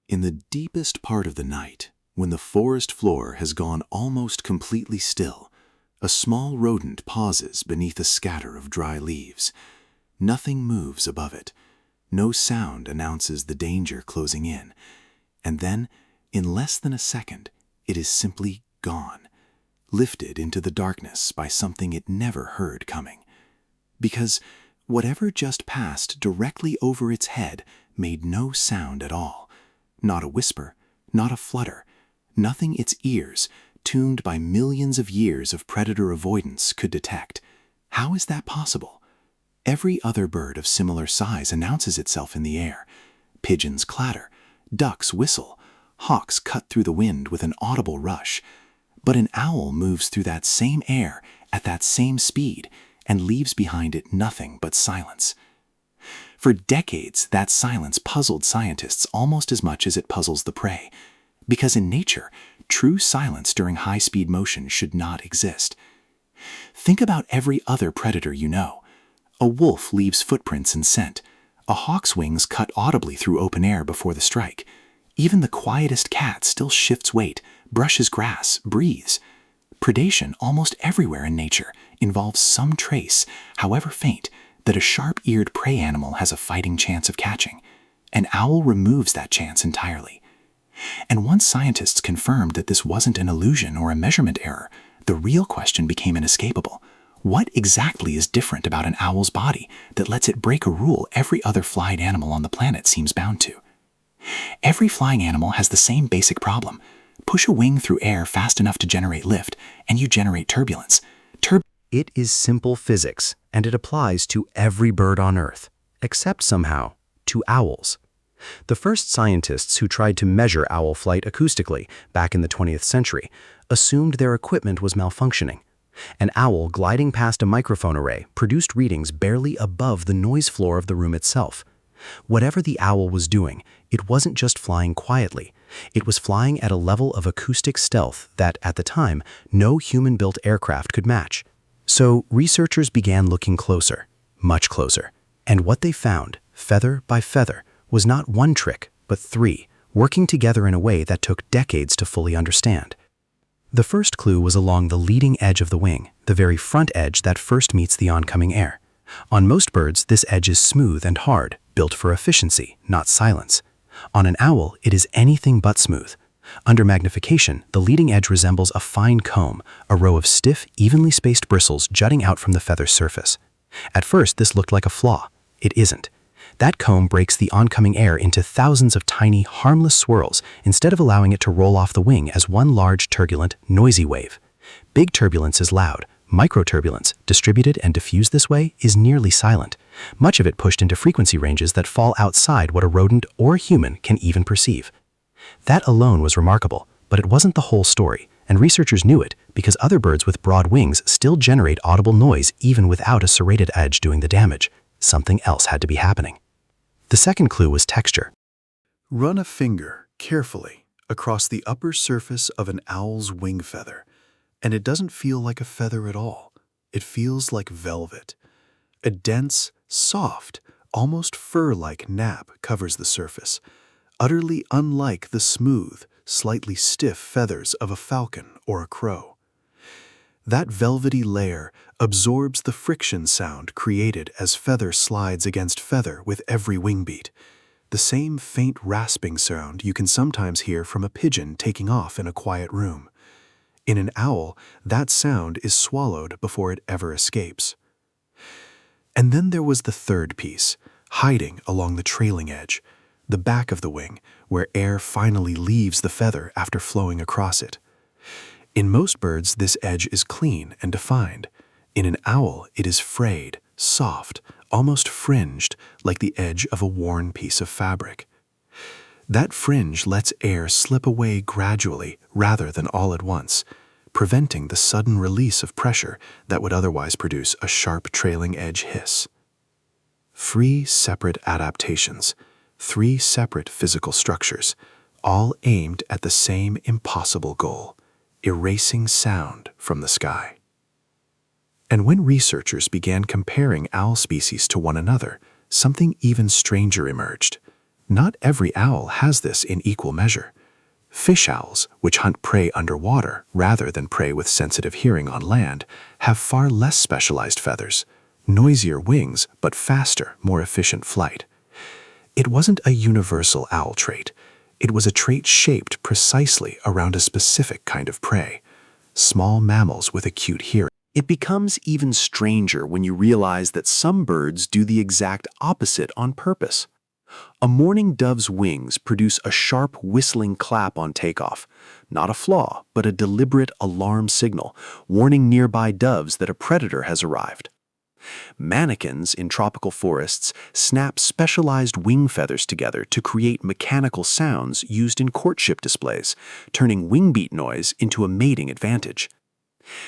In the deepest part of the night, when the forest floor has gone almost completely still, a small rodent pauses beneath a scatter of dry leaves. Nothing moves above it. No sound announces the danger closing in. And then, in less than a second, it is simply gone, lifted into the darkness by something it never heard coming. Because whatever just passed directly over its head made no sound at all. Not a whisper, not a flutter, nothing its ears, tuned by millions of years of predator avoidance, could detect. How is that possible? Every other bird of similar size announces itself in the air. Pigeons clatter, ducks whistle, hawks cut through the wind with an audible rush. But an owl moves through that same air at that same speed and leaves behind it nothing but silence. For decades, that silence puzzled scientists almost as much as it puzzles the prey, because in nature, true silence during high-speed motion should not exist. Think about every other predator you know. A wolf leaves footprints and scent. A hawk's wings cut audibly through open air before the strike. Even the quietest cat still shifts weight, brushes grass, breathes. Predation almost everywhere in nature involves some trace, however faint, that a sharp-eared prey animal has a fighting chance of catching. An owl removes that chance entirely. And once scientists confirmed that this wasn't an illusion or a measurement error, the real question became inescapable. What exactly is different about an owl's body that lets it break a rule every other flying animal on the planet seems bound to? Every flying animal has the same basic problem. Push a wing through air fast enough to generate lift, and you generate turbulence. It is simple physics, and it applies to every bird on Earth, except somehow to owls. The first scientists who tried to measure owl flight acoustically back in the 20th century assumed their equipment was malfunctioning. An owl gliding past a microphone array produced readings barely above the noise floor of the room itself. Whatever the owl was doing, it wasn't just flying quietly. It was flying at a level of acoustic stealth that, at the time, no human-built aircraft could match. So researchers began looking closer, much closer. And what they found, feather by feather, was not one trick, but three, working together in a way that took decades to fully understand. The first clue was along the leading edge of the wing, the very front edge that first meets the oncoming air. On most birds, this edge is smooth and hard, built for efficiency, not silence. On an owl, it is anything but smooth. Under magnification, the leading edge resembles a fine comb, a row of stiff, evenly spaced bristles jutting out from the feather's surface. At first, this looked like a flaw. It isn't. That comb breaks the oncoming air into thousands of tiny, harmless swirls instead of allowing it to roll off the wing as one large, turbulent, noisy wave. Big turbulence is loud. Microturbulence, distributed and diffused this way, is nearly silent, much of it pushed into frequency ranges that fall outside what a rodent or human can even perceive. That alone was remarkable, but it wasn't the whole story, and researchers knew it because other birds with broad wings still generate audible noise even without a serrated edge doing the damage. Something else had to be happening. The second clue was texture. Run a finger carefully across the upper surface of an owl's wing feather, and it doesn't feel like a feather at all. It feels like velvet. A dense, soft, almost fur-like nap covers the surface, utterly unlike the smooth, slightly stiff feathers of a falcon or a crow. That velvety layer absorbs the friction sound created as feather slides against feather with every wing beat, the same faint rasping sound you can sometimes hear from a pigeon taking off in a quiet room. In an owl, that sound is swallowed before it ever escapes. And then there was the third piece, hiding along the trailing edge, the back of the wing, where air finally leaves the feather after flowing across it. In most birds, this edge is clean and defined. In an owl, it is frayed, soft, almost fringed, like the edge of a worn piece of fabric. That fringe lets air slip away gradually rather than all at once, preventing the sudden release of pressure that would otherwise produce a sharp trailing edge hiss. 3 separate adaptations, 3 separate physical structures, all aimed at the same impossible goal, erasing sound from the sky. And when researchers began comparing owl species to one another, something even stranger emerged. Not every owl has this in equal measure. Fish owls, which hunt prey underwater rather than prey with sensitive hearing on land, have far less specialized feathers, noisier wings, but faster, more efficient flight. It wasn't a universal owl trait. It was a trait shaped precisely around a specific kind of prey, small mammals with acute hearing. It becomes even stranger when you realize that some birds do the exact opposite on purpose. A mourning dove's wings produce a sharp whistling clap on takeoff, not a flaw, but a deliberate alarm signal, warning nearby doves that a predator has arrived. Manakins in tropical forests snap specialized wing feathers together to create mechanical sounds used in courtship displays, turning wing beat noise into a mating advantage.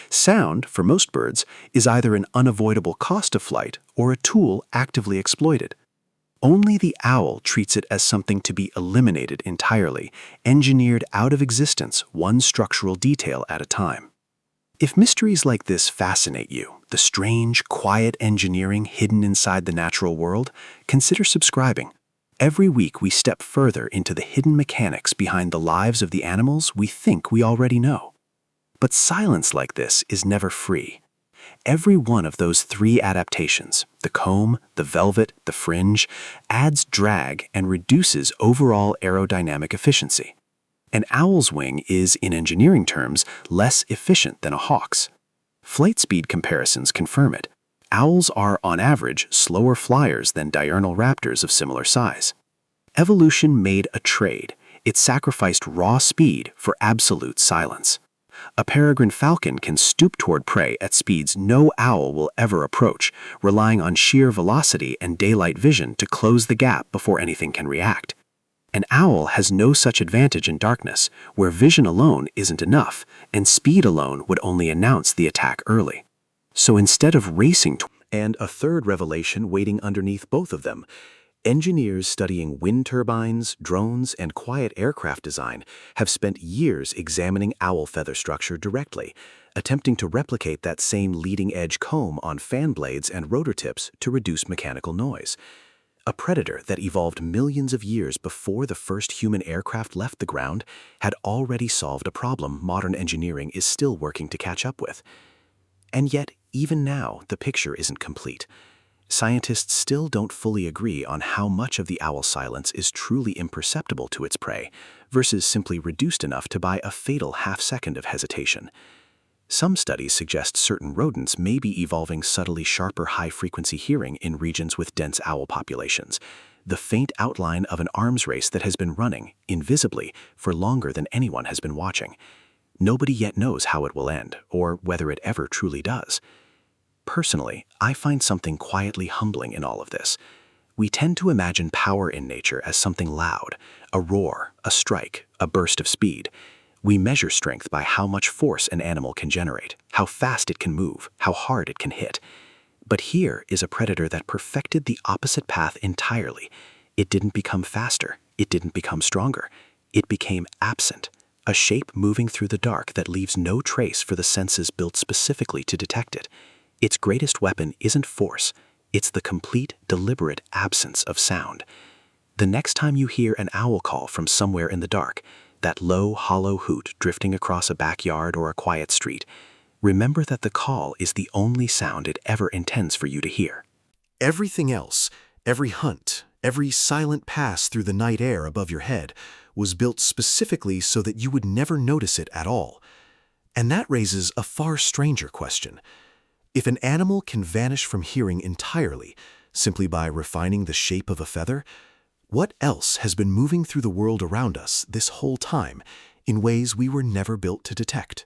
Sound, for most birds, is either an unavoidable cost of flight or a tool actively exploited. Only the owl treats it as something to be eliminated entirely, engineered out of existence one structural detail at a time. If mysteries like this fascinate you, the strange, quiet engineering hidden inside the natural world, consider subscribing. Every week we step further into the hidden mechanics behind the lives of the animals we think we already know. But silence like this is never free. Every one of those three adaptations, the comb, the velvet, the fringe, adds drag and reduces overall aerodynamic efficiency. An owl's wing is, in engineering terms, less efficient than a hawk's. Flight speed comparisons confirm it. Owls are, on average, slower flyers than diurnal raptors of similar size. Evolution made a trade. It sacrificed raw speed for absolute silence. A peregrine falcon can stoop toward prey at speeds no owl will ever approach, relying on sheer velocity and daylight vision to close the gap before anything can react. An owl has no such advantage in darkness, where vision alone isn't enough, and speed alone would only announce the attack early. So instead of racing And a third revelation waiting underneath both of them. Engineers studying wind turbines, drones, and quiet aircraft design have spent years examining owl feather structure directly, attempting to replicate that same leading-edge comb on fan blades and rotor tips to reduce mechanical noise. A predator that evolved millions of years before the first human aircraft left the ground had already solved a problem modern engineering is still working to catch up with. And yet, even now, the picture isn't complete. Scientists still don't fully agree on how much of the owl's silence is truly imperceptible to its prey versus simply reduced enough to buy a fatal half-second of hesitation. Some studies suggest certain rodents may be evolving subtly sharper high-frequency hearing in regions with dense owl populations, the faint outline of an arms race that has been running, invisibly, for longer than anyone has been watching. Nobody yet knows how it will end, or whether it ever truly does. Personally, I find something quietly humbling in all of this. We tend to imagine power in nature as something loud, a roar, a strike, a burst of speed. We measure strength by how much force an animal can generate, how fast it can move, how hard it can hit. But here is a predator that perfected the opposite path entirely. It didn't become faster, it didn't become stronger. It became absent, a shape moving through the dark that leaves no trace for the senses built specifically to detect it. Its greatest weapon isn't force, it's the complete, deliberate absence of sound. The next time you hear an owl call from somewhere in the dark, that low, hollow hoot drifting across a backyard or a quiet street, remember that the call is the only sound it ever intends for you to hear. Everything else, every hunt, every silent pass through the night air above your head, was built specifically so that you would never notice it at all. And that raises a far stranger question. If an animal can vanish from hearing entirely, simply by refining the shape of a feather, what else has been moving through the world around us this whole time in ways we were never built to detect?